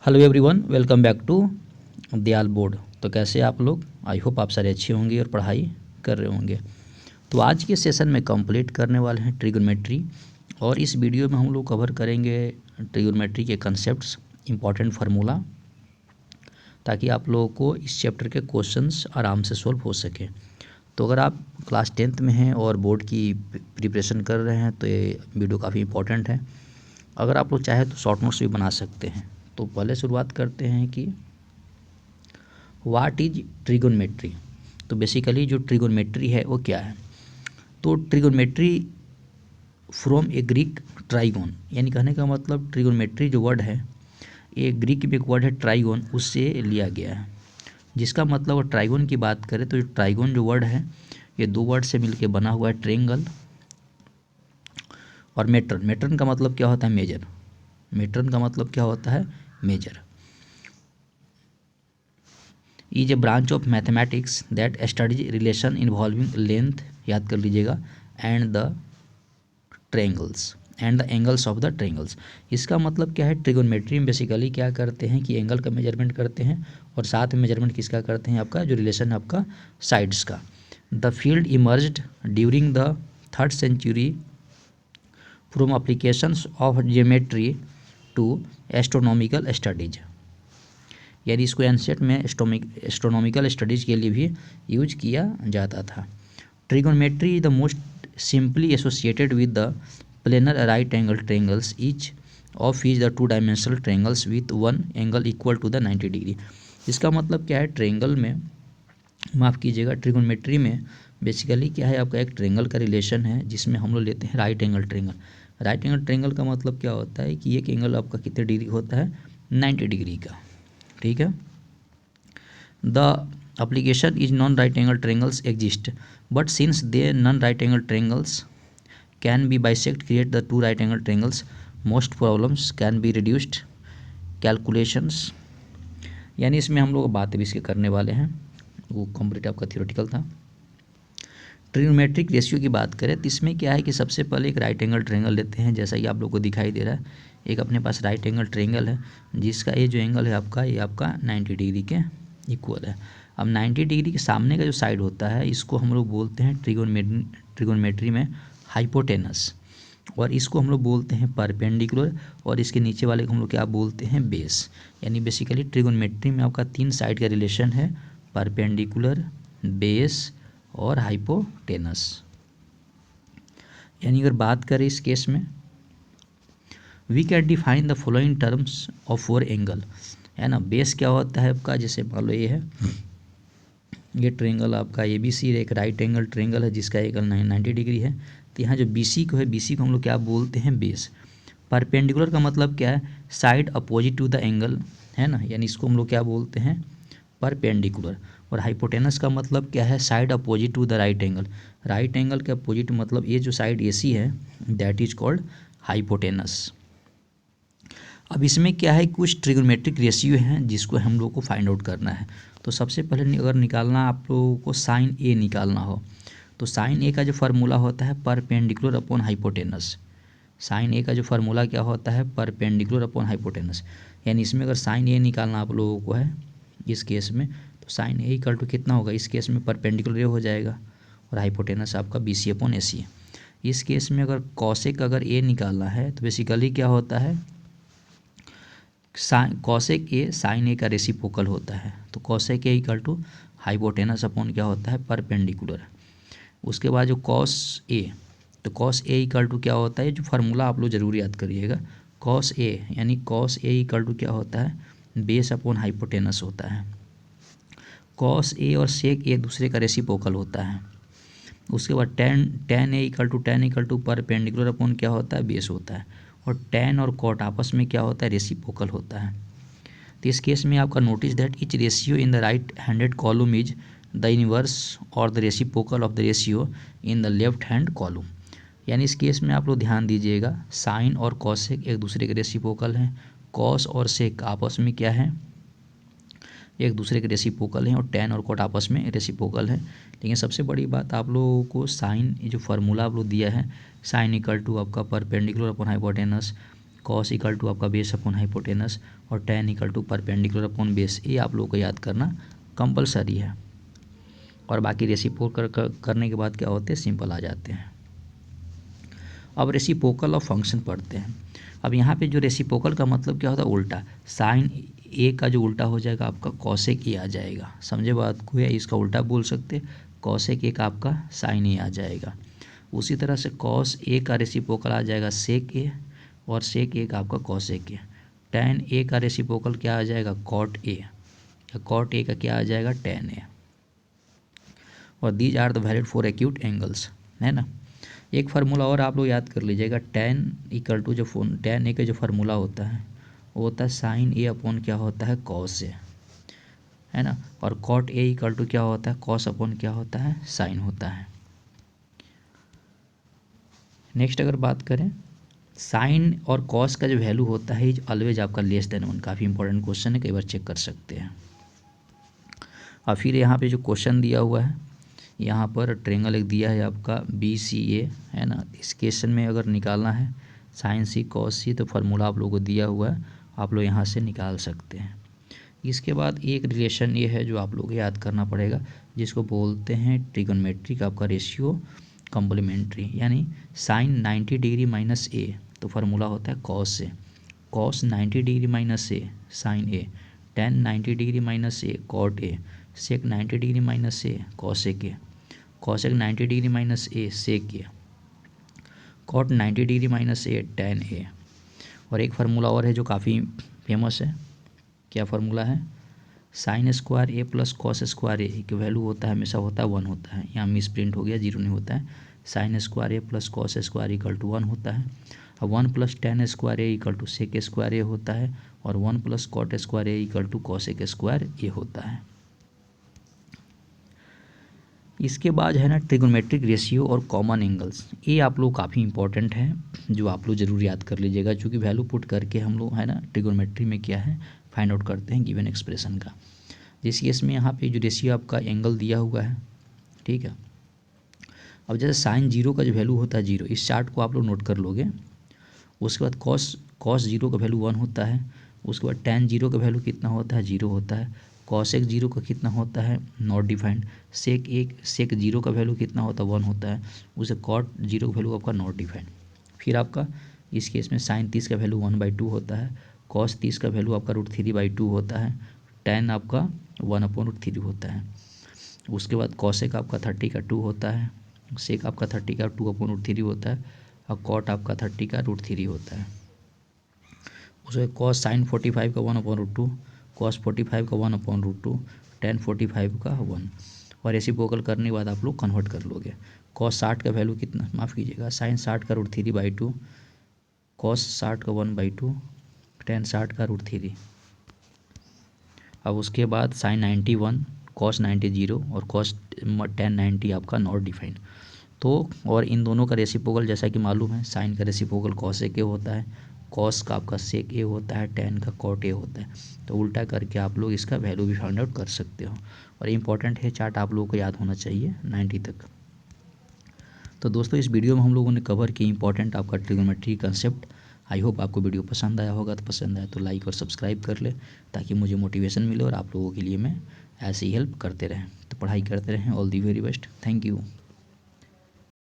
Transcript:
Hello everyone, welcome back to Dayal board. तो कैसे आप लोग? आई होप आप सारे अच्छे होंगे और पढ़ाई कर रहे होंगे। तो आज के सेशन में कंप्लीट करने वाले हैं ट्रिगोनोमेट्री, और इस वीडियो में हम लोग कवर करेंगे ट्रिगोनोमेट्री के कंसेप्ट्स, इंपॉर्टेंट फार्मूला, ताकि आप लोगों को इस चैप्टर के क्वेश्चंस आराम से सोल्व हो सके। तो अगर आप क्लास 10th में हैं और बोर्ड की प्रिपरेशन कर रहे हैं तो ये वीडियो काफ़ी इंपॉर्टेंट है। अगर आप लोग चाहें तो शॉर्ट नोट्स भी बना सकते हैं। तो पहले शुरुआत करते हैं कि व्हाट इज ट्रिगोनोमेट्री। तो बेसिकली जो ट्रिगोनोमेट्री है वो क्या है? तो trigonometry from A Greek trigon, यानी कहने का मतलब ट्रिगोनोमेट्री जो वर्ड है ये ग्रीक में एक वर्ड है ट्राइगोन, उससे लिया गया है। जिसका मतलब अगर ट्राइगोन की बात करें तो ट्राइगोन जो वर्ड है ये दो वर्ड से मिलकर बना हुआ है, ट्रेंगल और मेट्रन। मेट्रन का मतलब क्या होता है? मेजर। मेट्रन का मतलब क्या होता है? Measure. Is a branch of mathematics that studies relation involving length, याद कर लीजिएगा, and the triangles and the angles of the triangles. इसका मतलब क्या है? ट्रिगोनोमेट्री में बेसिकली क्या करते हैं कि एंगल का मेजरमेंट करते हैं और साथ में मेजरमेंट किसका करते हैं? आपका जो रिलेशन है आपका साइड्स का। The field emerged during the 3rd century from applications of geometry to astronomical studies, यानी इसको एंशिएंट में एस्ट्रोनॉमिकल स्टडीज़ के लिए भी यूज किया जाता था। Trigonometry is the most simply associated with the planar right angle triangles, each of is the 2 dimensional triangles with one angle equal to the 90 degree. इसका मतलब क्या है? ट्रेंगल में, माफ़ कीजिएगा, ट्रिगोनोमेट्री में बेसिकली क्या है? आपका एक ट्रेंगल का रिलेशन है जिसमें हम लोग लेते हैं right angle triangle. Right angle triangle का मतलब क्या होता है कि एक एंगल आपका कितने डिग्री होता है? 90 डिग्री का। ठीक है। The application is non-right angle triangles exist, but since they non-right angle triangles can be bisect create the 2 right angle triangles, most problems can be reduced calculations। यानी इसमें हम लोग बातें भी इसके करने वाले हैं, वो कंप्लीट आपका थियोरेटिकल था। ट्रिग्नोमेट्रिक रेशियो की बात करें तो इसमें क्या है कि सबसे पहले एक राइट एंगल ट्रेंगल लेते हैं, जैसा कि आप लोग को दिखाई दे रहा है। एक अपने पास राइट एंगल ट्रेंगल है जिसका ये जो एंगल है आपका, ये आपका 90 डिग्री के इक्वल है। अब 90 डिग्री के सामने का जो साइड होता है इसको हम लोग बोलते हैं ट्रिगोनोमेट्री में हाइपोटेनस, और इसको हम लोग बोलते हैं परपेंडिकुलर, और इसके नीचे वाले को हम लोग क्या बोलते हैं? बेस। यानी बेसिकली ट्रिगोनोमेट्री में आपका 3 साइड का रिलेशन है, परपेंडिकुलर, बेस और हाइपोटेनस। यानी अगर बात करें इस केस में, we can define the following terms of 4 angle, है ना। बेस क्या होता है आपका? जैसे मान लो ये है, ये ट्रेंगल आपका ABC एक राइट एंगल ट्रेंगल है जिसका एंगल 90 डिग्री है। तो यहाँ जो BC को है, BC को हम लोग क्या बोलते हैं? बेस। परपेंडिकुलर का मतलब क्या है? Side opposite to the angle, है ना, यानी इसको हम लोग क्या बोलते हैं? परपेंडिकुलर। और हाइपोटेनस का मतलब क्या है? Side opposite to the right angle. Right angle के अपोजिट मतलब ये जो साइड AC है, दैट इज कॉल्ड हाइपोटेनस। अब इसमें क्या है? कुछ ट्रिगोनोमेट्रिक रेशियो हैं जिसको हम लोग को फाइंड आउट करना है। तो सबसे पहले अगर निकालना आप लोगों को साइन A निकालना हो तो साइन A का जो फार्मूला होता है perpendicular upon hypotenuse. Sine A का जो फार्मूला क्या होता है? Perpendicular upon hypotenuse. यानी इसमें अगर साइन A निकालना आप लोगों को है इस केस में, तो साइन A इक्वल टू कितना होगा? इस केस में परपेंडिकुलर हो जाएगा और हाइपोटेनस आपका BC अपॉन AC है। इस केस में अगर कॉसेक अगर A निकालना है तो बेसिकली क्या होता है? कॉसेक A साइन A का रेसिप्रोकल होता है। तो cosec A equal to hypotenuse upon क्या होता है? परपेंडिकुलर। उसके बाद जो कॉस A, तो कॉस A इक्वल टू क्या होता है? जो फार्मूला आप लोग जरूर याद करिएगा, कॉस A, यानी कॉस A इक्वल टू क्या होता है? बेस अपॉन हाइपोटेनस होता है। कॉस A और सेक A दूसरे का रेसिप्रोकल होता है। उसके बाद tan equal to perpendicular upon क्या होता है? बेस होता है। और टेन और कॉट आपस में क्या होता है? रेसिप्रोकल होता है। तो इस केस में आपका notice that each ratio in the right handed column is the inverse और the reciprocal of the ratio in the left hand column. यानी इस केस में आप लोग ध्यान दीजिएगा, साइन और कॉसेक एक दूसरे के रेसिप्रोकल हैं, कॉस और सेक आपस में क्या है? एक दूसरे के रेसिप्रोकल हैं, और टेन और कॉट आपस में रेसिप्रोकल है। लेकिन सबसे बड़ी बात आप लोगों को साइन, जो फार्मूला आप लोग दिया है, साइन इक्वल टू आपका perpendicular upon hypotenuse, cos equal to आपका बेस अपॉन हाइपोटेनस, और tan equal to perpendicular upon base. ये आप लोगों को याद करना कंपलसरी है। और बाकी रेसिप्रोकल करने के बाद क्या होते हैं, सिंपल आ जाते हैं। अब रेसिप्रोकल ऑफ फंक्शन पढ़ते हैं। अब यहाँ पे जो रेसिप्रोकल का मतलब क्या होता है, उल्टा। साइन ए का जो उल्टा हो जाएगा आपका कॉसेक ए आ जाएगा, समझे बात को, या इसका उल्टा बोल सकते, कॉसेक ए का आपका साइन ए आ जाएगा। उसी तरह से कॉस ए का रेसिप्रोकल आ जाएगा सेक ए, और सेक ए का आपका कॉसेक ए। टैन ए का रेसिप्रोकल क्या आ जाएगा, कॉट ए, या कॉट ए का क्या आ जाएगा, टैन ए। और these are the valid for acute angles, है ना। एक फार्मूला और आप लोग याद कर लीजिएगा, टैन इक्वल टू जो टैन ए का जो फार्मूला होता है वो होता है साइन ए अपॉन क्या होता है, कॉस ए, है ना। और कॉट ए इक्वल टू क्या होता है, कॉस अपॉन क्या होता है, साइन होता है। नेक्स्ट अगर बात करें, साइन और कॉस का जो वैल्यू होता है इज ऑलवेज आपका लेस देन 1। काफ़ी इंपॉर्टेंट क्वेश्चन है, कई बार चेक कर सकते हैं। और फिर यहाँ पे जो क्वेश्चन दिया हुआ है, यहाँ पर ट्रेंगल एक दिया है आपका BCA, है ना। इस क्वेश्चन में अगर निकालना है साइन सी कॉस सी, तो फार्मूला आप लोगों को दिया हुआ है, आप लोग यहाँ से निकाल सकते हैं। इसके बाद एक रिलेशन ये है जो आप लोग को याद करना पड़ेगा, जिसको बोलते हैं ट्रिगोनोमेट्रिक आपका रेशियो कॉम्प्लीमेंट्री, यानी साइन 90 डिग्री माइनस ए, तो फार्मूला होता है cos A, cos 90 degree minus A sine A, tan 90 degree minus A cot A, sec 90 degree minus A cosec A, cosec 90 degree minus A sec A, cot 90 degree minus A tan A. और एक formula और है जो काफ़ी famous है, क्या formula है, sine square A plus cos square ए की वैल्यू होता है हमेशा होता है 1 होता है, यहाँ मिस प्रिंट हो गया, 0 नहीं होता है। Sine square A plus cos square equal to 1 होता है, और 1 plus tan square A equal to sec square A होता है, और 1 plus cot square A equal to cosec square A होता है। इसके बाद है ना ट्रिगोनोमेट्रिक रेशियो और कॉमन एंगल्स, ये आप लोग काफ़ी इंपॉर्टेंट है, जो आप लोग ज़रूर याद कर लीजिएगा, क्योंकि वैल्यू पुट करके हम लोग है ना ट्रिगोनोमेट्री में क्या है फाइंड आउट करते हैं गिवन एक्सप्रेशन का। जिस केस में यहाँ पे जो रेशियो आपका एंगल दिया हुआ है, ठीक है। अब जैसे साइन 0 का जो वैल्यू होता है 0, इस चार्ट को आप लोग नोट कर लोगे। उसके बाद कॉस 0 का वैल्यू 1 होता है, उसके बाद टेन 0 का वैल्यू कितना होता है, 0 होता है। कॉसेक 0 का कितना होता है, नॉट डिफाइंड। सेक 0 का वैल्यू कितना होता है, 1 होता है। उसे कॉट 0 का वैल्यू आपका नॉट डिफाइंड। फिर आपका इस केस में साइन 30 का वैल्यू 1/2 होता है, कॉस 30 का वैल्यू आपका √3/2 होता है, टेन आपका 1/√3 होता है। उसके बाद कॉसेक आपका 30 का 2 होता है, सेक आपका 30 का 2/√3 होता है, और कॉट आपका 30 का √3 होता है। उसके कॉस साइन 45 का 1/√2, कॉस 45 का 1/√2, टेन 45 का 1। और रेसिप्रोकल करने के बाद आप लोग कन्वर्ट कर लोगे। कॉस 60 का वैल्यू कितना, माफ़ कीजिएगा, साइन 60 का √3/2, कॉस 60 का 1/2, टेन 60 का √3। अब उसके बाद साइन 91, कॉस 90 0, और कॉस टेन 90 आपका नॉट डिफाइंड। तो और इन दोनों का रेसिप्रोकल जैसा कि मालूम है, साइन का रेसिप्रोकल कॉसेक ए होता है, कॉस का आपका सेक ए होता है, टेन का कॉट ए होता है। तो उल्टा करके आप लोग इसका वैल्यू भी फाइंड आउट कर सकते हो। और इंपॉर्टेंट है, चार्ट आप लोगों को याद होना चाहिए 90 तक। तो दोस्तों इस वीडियो में हम लोगों ने कवर किया इंपॉर्टेंट आपका ट्रिगोनोमेट्री कंसेप्ट। आई होप आपको वीडियो पसंद आया होगा, तो पसंद आया तो लाइक और सब्सक्राइब कर ले, ताकि मुझे मोटिवेशन मिले और आप लोगों के लिए मैं ऐसे ही हेल्प करते रहें। तो पढ़ाई करते रहें। All the very best. Thank you.